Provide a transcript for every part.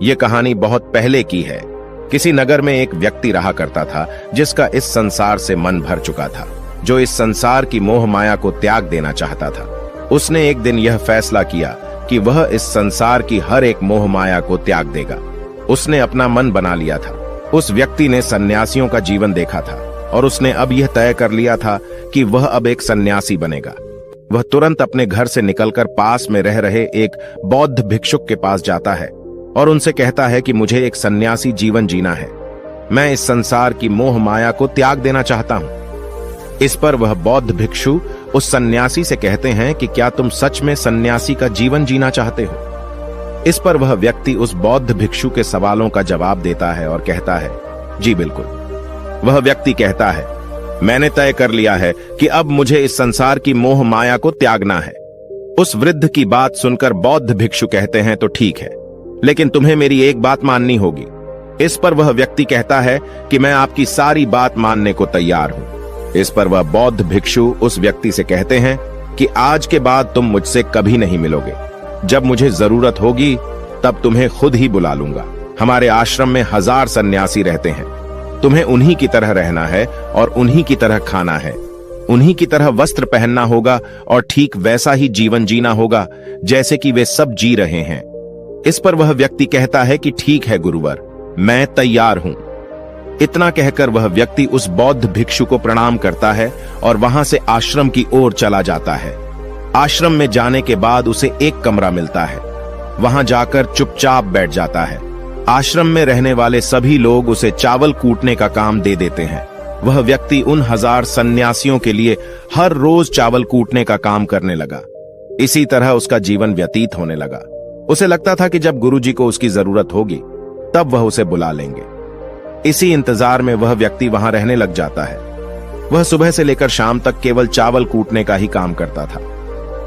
ये कहानी बहुत पहले की है। किसी नगर में एक व्यक्ति रहा करता था जिसका इस संसार से मन भर चुका था, जो इस संसार की मोह माया को त्याग देना चाहता था। उसने एक दिन यह फैसला किया कि वह इस संसार की हर एक मोह माया को त्याग देगा। उसने अपना मन बना लिया था। उस व्यक्ति ने सन्यासियों का जीवन देखा था और उसने अब यह तय कर लिया था कि वह अब एक सन्यासी बनेगा। वह तुरंत अपने घर से निकलकर पास में रह रहे एक बौद्ध भिक्षुक के पास जाता है और उनसे कहता है कि मुझे एक सन्यासी जीवन जीना है। मैं इस संसार की मोह माया को त्याग देना चाहता हूं। इस पर वह बौद्ध भिक्षु उस सन्यासी से कहते हैं कि क्या तुम सच में सन्यासी का जीवन जीना चाहते हो? इस पर वह व्यक्ति उस बौद्ध भिक्षु के सवालों का जवाब देता है और कहता है, जी बिल्कुल। वह व्यक्ति कहता है, मैंने तय कर लिया है कि अब मुझे इस संसार की मोह माया को त्यागना है। उस वृद्ध की बात सुनकर बौद्ध भिक्षु कहते हैं, तो ठीक है, लेकिन तुम्हें मेरी एक बात माननी होगी। इस पर वह व्यक्ति कहता है कि मैं आपकी सारी बात मानने को तैयार हूं। इस पर वह बौद्ध भिक्षु उस व्यक्ति से कहते हैं कि आज के बाद तुम मुझसे कभी नहीं मिलोगे। जब मुझे जरूरत होगी तब तुम्हें खुद ही बुला लूंगा। हमारे आश्रम में 1000 सन्यासी रहते हैं। तुम्हें उन्हीं की तरह रहना है और उन्हीं की तरह खाना है, उन्हीं की तरह वस्त्र पहनना होगा और ठीक वैसा ही जीवन जीना होगा जैसे कि वे सब जी रहे हैं। इस पर वह व्यक्ति कहता है कि ठीक है गुरुवर, मैं तैयार हूं। इतना कहकर वह व्यक्ति उस बौद्ध भिक्षु को प्रणाम करता है और वहां से आश्रम की ओर चला जाता है। आश्रम में जाने के बाद उसे एक कमरा मिलता है। वहां जाकर चुपचाप बैठ जाता है। आश्रम में रहने वाले सभी लोग उसे चावल कूटने का काम दे देते हैं। वह व्यक्ति उन 1000 सन्यासियों के लिए हर रोज चावल कूटने का काम करने लगा। इसी तरह उसका जीवन व्यतीत होने लगा। उसे लगता था कि जब गुरुजी को उसकी जरूरत होगी तब वह उसे बुला लेंगे। इसी इंतजार में वह व्यक्ति वहां रहने लग जाता है। वह सुबह से लेकर शाम तक केवल चावल कूटने का ही काम करता था।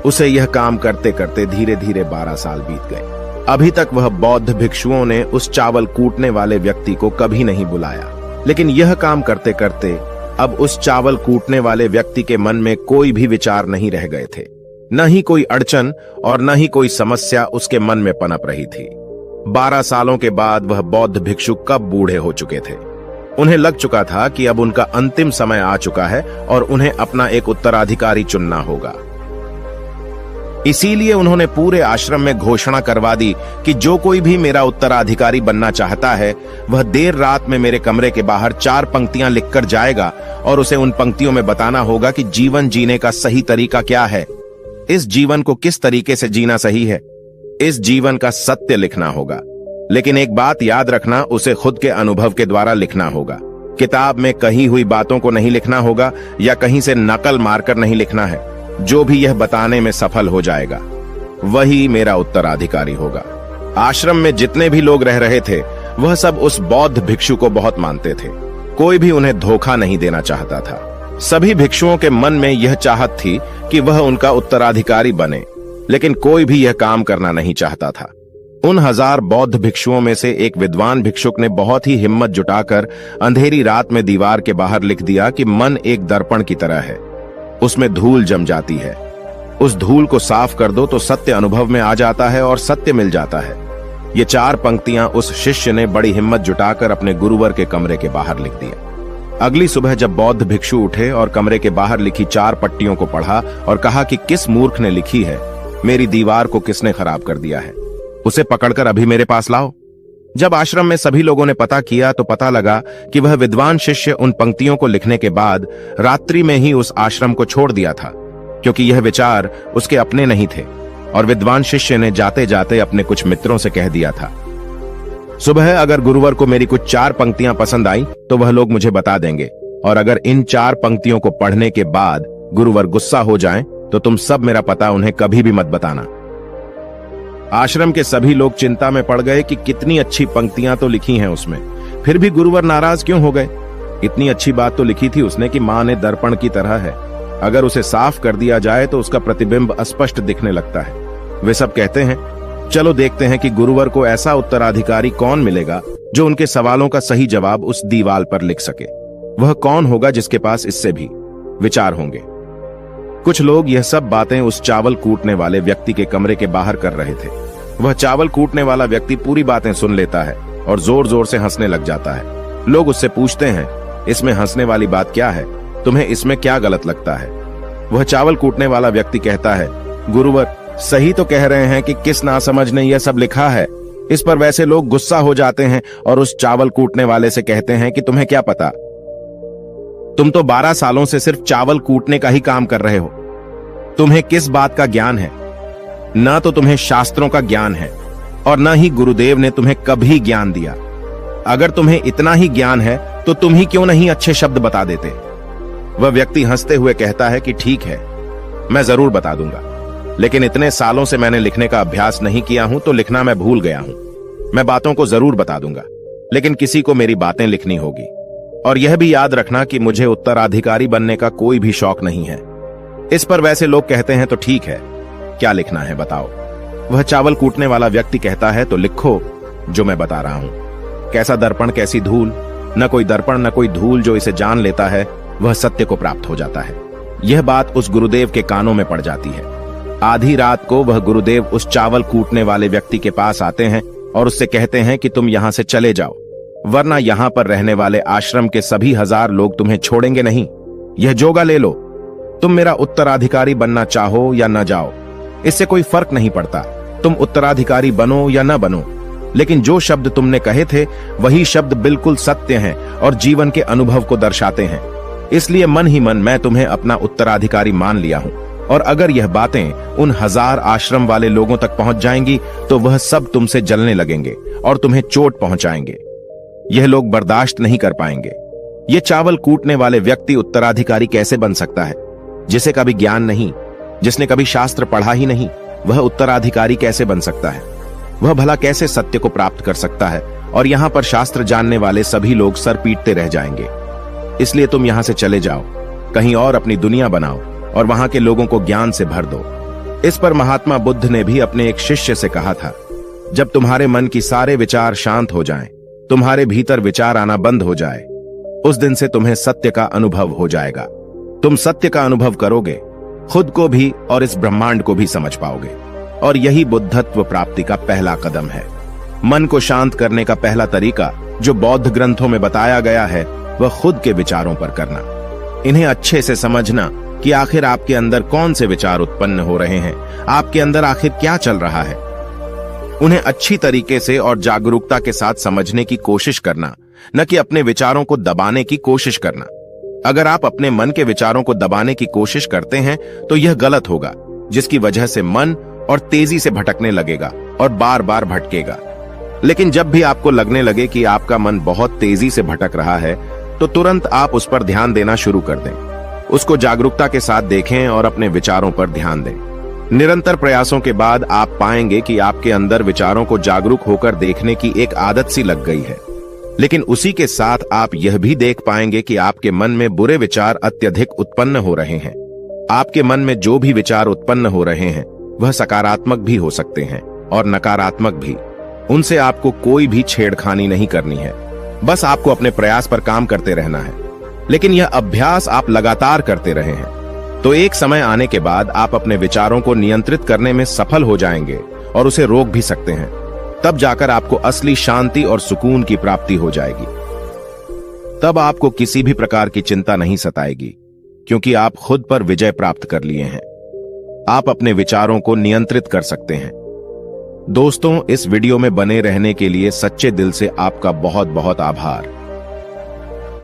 उसे यह काम करते करते धीरे धीरे 12 साल बीत गए। अभी तक वह बौद्ध भिक्षुओं ने उस चावल कूटने वाले व्यक्ति को कभी नहीं बुलाया। लेकिन यह काम करते करते अब उस चावल कूटने वाले व्यक्ति के मन में कोई भी विचार नहीं रह गए थे। न ही कोई अड़चन और न ही कोई समस्या उसके मन में पनप रही थी। 12 सालों के बाद वह बौद्ध भिक्षु कब बूढ़े हो चुके थे। उन्हें लग चुका था कि अब उनका अंतिम समय आ चुका है और उन्हें अपना एक उत्तराधिकारी चुनना होगा। इसीलिए उन्होंने पूरे आश्रम में घोषणा करवा दी कि जो कोई भी मेरा उत्तराधिकारी बनना चाहता है वह देर रात में मेरे कमरे के बाहर 4 पंक्तियां लिखकर जाएगा और उसे उन पंक्तियों में बताना होगा कि जीवन जीने का सही तरीका क्या है, इस जीवन को किस तरीके से जीना सही है। इस जीवन का सत्य लिखना होगा। लेकिन एक बात याद रखना, उसे खुद के अनुभव के द्वारा लिखना होगा। किताब में कही हुई बातों को नहीं लिखना होगा या कहीं से नकल मारकर नहीं लिखना है। जो भी यह बताने में सफल हो जाएगा वही मेरा उत्तराधिकारी होगा। आश्रम में जितने भी लोग रह रहे थे वह सब उस बौद्ध भिक्षु को बहुत मानते थे। कोई भी उन्हें धोखा नहीं देना चाहता था। सभी भिक्षुओं के मन में यह चाहत थी कि वह उनका उत्तराधिकारी बने, लेकिन कोई भी यह काम करना नहीं चाहता था। उन 1000 बौद्ध भिक्षुओं में से एक विद्वान भिक्षुक ने बहुत ही हिम्मत जुटाकर अंधेरी रात में दीवार के बाहर लिख दिया कि मन एक दर्पण की तरह है, उसमें धूल जम जाती है। उस धूल को साफ कर दो तो सत्य अनुभव में आ जाता है और सत्य मिल जाता है। ये 4 पंक्तियां उस शिष्य ने बड़ी हिम्मत जुटाकर अपने गुरुवर के कमरे के बाहर लिख दिया। अगली सुबह जब बौद्ध भिक्षु उठे और कमरे के बाहर लिखी 4 पट्टियों को पढ़ा और कहा कि किस मूर्ख ने लिखी है, मेरी दीवार को किसने खराब कर दिया है, उसे पकड़कर अभी मेरे पास लाओ। जब आश्रम में सभी लोगों ने पता किया तो पता लगा कि वह विद्वान शिष्य उन पंक्तियों को लिखने के बाद रात्रि में ही उस आश्रम को छोड़ दिया था, क्योंकि यह विचार उसके अपने नहीं थे। और विद्वान शिष्य ने जाते जाते अपने कुछ मित्रों से कह दिया था, सुबह अगर गुरुवर को मेरी कुछ 4 पंक्तियां पसंद आई तो वह लोग मुझे बता देंगे, और अगर इन 4 पंक्तियों को पढ़ने के बाद गुरुवर गुस्सा हो जाएं तो तुम सब मेरा पता उन्हें कभी भी मत बताना। आश्रम के सभी लोग चिंता में पड़ गए कि कितनी अच्छी पंक्तियां तो लिखी हैं उसमें, फिर भी गुरुवर नाराज क्यों हो गए। इतनी अच्छी बात तो लिखी थी उसने कि मां ने दर्पण की तरह है, अगर उसे साफ कर दिया जाए तो उसका प्रतिबिंब अस्पष्ट दिखने लगता है। वे सब कहते हैं, चलो देखते हैं कि गुरुवर को ऐसा उत्तराधिकारी कौन मिलेगा जो उनके सवालों का सही जवाब उस दीवार पर लिख सके। वह कौन होगा जिसके पास इससे भी विचार होंगे। कुछ लोग यह सब बातें उस चावल कूटने वाले व्यक्ति के कमरे के बाहर कर रहे थे। वह चावल कूटने वाला व्यक्ति पूरी बातें सुन लेता है और जोर जोर से हंसने लग जाता है। लोग उससे पूछते हैं, इसमें हंसने वाली बात क्या है? तुम्हें इसमें क्या गलत लगता है? वह चावल कूटने वाला व्यक्ति कहता है, गुरुवर सही तो कह रहे हैं कि किस नासमझ ने यह सब लिखा है। इस पर वैसे लोग गुस्सा हो जाते हैं और उस चावल कूटने वाले से कहते हैं कि तुम्हें क्या पता, तुम तो 12 सालों से सिर्फ चावल कूटने का ही काम कर रहे हो। तुम्हें किस बात का ज्ञान है? न तो तुम्हें शास्त्रों का ज्ञान है और न ही गुरुदेव ने तुम्हें कभी ज्ञान दिया। अगर तुम्हें इतना ही ज्ञान है तो तुम ही क्यों नहीं अच्छे शब्द बता देते? वह व्यक्ति हंसते हुए कहता है कि ठीक है, मैं जरूर बता दूंगा, लेकिन इतने सालों से मैंने लिखने का अभ्यास नहीं किया हूं तो लिखना मैं भूल गया हूं। मैं बातों को जरूर बता दूंगा, लेकिन किसी को मेरी बातें लिखनी होगी। और यह भी याद रखना कि मुझे उत्तराधिकारी बनने का कोई भी शौक नहीं है। इस पर वैसे लोग कहते हैं, तो ठीक है, क्या लिखना है बताओ। वह चावल कूटने वाला व्यक्ति कहता है, तो लिखो जो मैं बता रहा हूं। कैसा दर्पण कैसी धूल, न कोई दर्पण न कोई धूल, जो इसे जान लेता है वह सत्य को प्राप्त हो जाता है। यह बात उस गुरुदेव के कानों में पड़ जाती है। आधी रात को वह गुरुदेव उस चावल कूटने वाले व्यक्ति के पास आते हैं और उससे कहते हैं कि तुम यहां से चले जाओ, वरना यहां पर रहने वाले आश्रम के सभी 1000 लोग तुम्हें छोड़ेंगे नहीं। यह जोगा ले लो, तुम मेरा उत्तराधिकारी बनना चाहो या न जाओ, इससे कोई फर्क नहीं पड़ता। तुम उत्तराधिकारी बनो या न बनो, लेकिन जो शब्द तुमने कहे थे वही शब्द बिल्कुल सत्य हैं और जीवन के अनुभव को दर्शाते हैं। इसलिए मन ही मन मैं तुम्हें अपना उत्तराधिकारी मान लिया हूं। और अगर यह बातें उन 1000 आश्रम वाले लोगों तक पहुंच जाएंगी तो वह सब तुमसे जलने लगेंगे और तुम्हें चोट पहुंचाएंगे। यह लोग बर्दाश्त नहीं कर पाएंगे। यह चावल कूटने वाले व्यक्ति उत्तराधिकारी कैसे बन सकता है? जिसे कभी ज्ञान नहीं, जिसने कभी शास्त्र पढ़ा ही नहीं, वह उत्तराधिकारी कैसे बन सकता है? वह भला कैसे सत्य को प्राप्त कर सकता है? और यहां पर शास्त्र जानने वाले सभी लोग सर पीटते रह जाएंगे। इसलिए तुम यहां से चले जाओ, कहीं और अपनी दुनिया बनाओ और वहां के लोगों को ज्ञान से भर दो। इस पर महात्मा बुद्ध ने भी अपने एक शिष्य से कहा था, जब तुम्हारे मन की सारे विचार शांत हो जाएं, तुम्हारे भीतर विचार आना बंद हो जाए, उस दिन से तुम्हें सत्य का अनुभव हो जाएगा। तुम सत्य का अनुभव करोगे, खुद को भी और इस ब्रह्मांड को भी समझ पाओगे। और यही बुद्धत्व प्राप्ति का पहला कदम है। मन को शांत करने का पहला तरीका जो बौद्ध ग्रंथों में बताया गया है वह खुद के विचारों पर करना। इन्हें अच्छे से समझना कि आखिर आपके अंदर कौन से विचार उत्पन्न हो रहे हैं, आपके अंदर आखिर क्या चल रहा है। उन्हें अच्छी तरीके से और जागरूकता के साथ समझने की कोशिश करना, न कि अपने विचारों को दबाने की कोशिश करना। अगर आप अपने मन के विचारों को दबाने की कोशिश करते हैं तो यह गलत होगा, जिसकी वजह से मन और तेजी से भटकने लगेगा और बार बार भटकेगा। लेकिन जब भी आपको लगने लगे कि आपका मन बहुत तेजी से भटक रहा है तो तुरंत आप उस पर ध्यान देना शुरू कर दें। उसको जागरूकता के साथ देखें और अपने विचारों पर ध्यान दें। निरंतर प्रयासों के बाद आप पाएंगे कि आपके अंदर विचारों को जागरूक होकर देखने की एक आदत सी लग गई है। लेकिन उसी के साथ आप यह भी देख पाएंगे कि आपके मन में बुरे विचार अत्यधिक उत्पन्न हो रहे हैं। आपके मन में जो भी विचार उत्पन्न हो रहे हैं वह सकारात्मक भी हो सकते हैं और नकारात्मक भी। उनसे आपको कोई भी छेड़खानी नहीं करनी है, बस आपको अपने प्रयास पर काम करते रहना है। लेकिन यह अभ्यास आप लगातार करते रहे हैं तो एक समय आने के बाद आप अपने विचारों को नियंत्रित करने में सफल हो जाएंगे और उसे रोक भी सकते हैं। तब जाकर आपको असली शांति और सुकून की प्राप्ति हो जाएगी। तब आपको किसी भी प्रकार की चिंता नहीं सताएगी, क्योंकि आप खुद पर विजय प्राप्त कर लिए हैं। आप अपने विचारों को नियंत्रित कर सकते हैं। दोस्तों, इस वीडियो में बने रहने के लिए सच्चे दिल से आपका बहुत बहुत आभार।